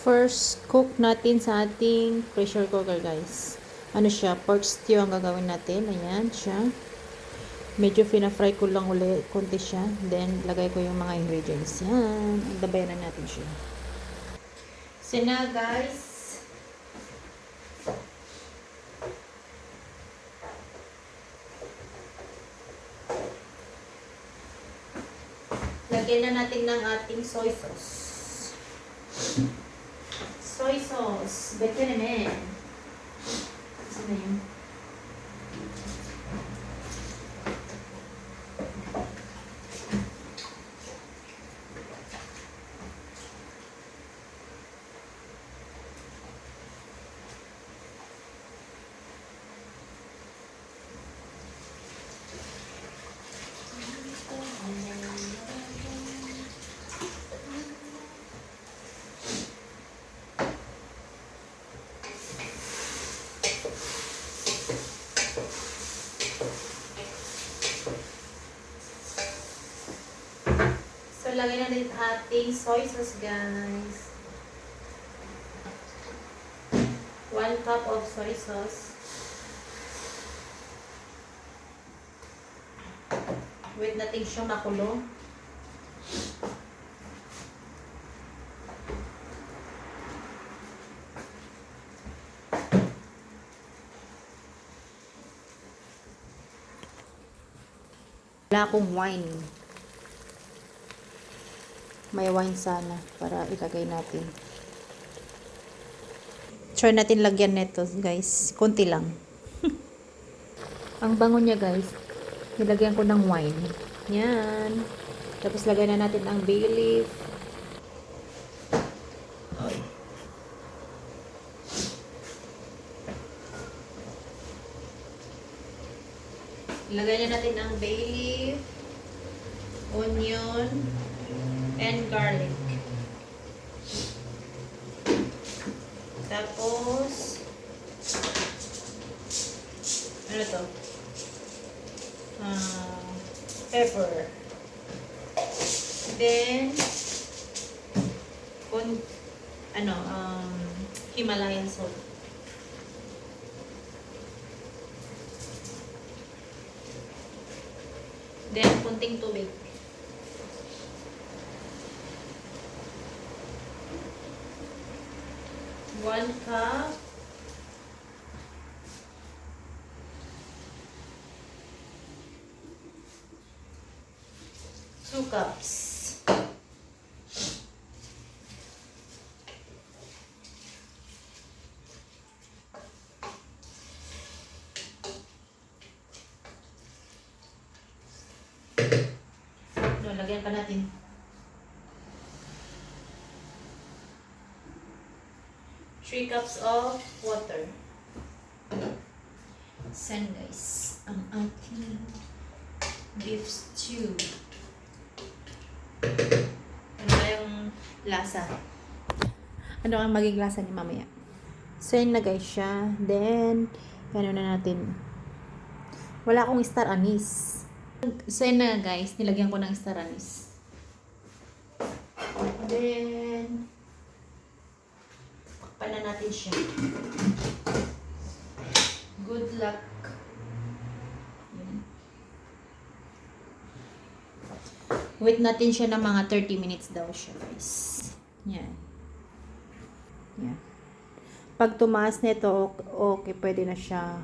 First, cook natin sa ating pressure cooker, guys. Ano siya? Pork stew ang gagawin natin. Ayan siya. Medyo fina-fry ko lang ulit. Konti siya. Then, lagay ko yung mga ingredients. Yan. Dabayan na natin siya. So na, guys. Lagyan na natin ng ating soy sauce. Soy sauce. Beke naman. Saan na yun? So, lagyan natin ating soy sauce, guys. 1 cup of soy sauce. Wait natin siyang makulo. Wala akong wine. May wine sana para ilagay natin. Try natin lagyan nito, guys. Konti lang. Ang bango niya, guys. Nilagyan ko ng wine. Yan. Tapos lagay na natin ang bay leaf. Ilagay na natin ang bay leaf, onion, and garlic. Tapos, ano to? Pepper. Then, Himalayan salt. Then, kunting tubig. One cup. Two cups. No, lagyan pa natin. Three cups of water. Sen, guys, ang ating beef stew. Ano kayang lasa? Ano ang maging lasa ni mamaya? Sen na, guys, siya. Then, ano na natin? Wala akong star anise. Sen na, guys. Nilagyan ko ng star anise. Then, pa na natin siya. Good luck. Yan. Wait natin siya ng mga 30 minutes daw siya, guys. Yan. Yan. Pag tumaas nito, okay, pwede na siya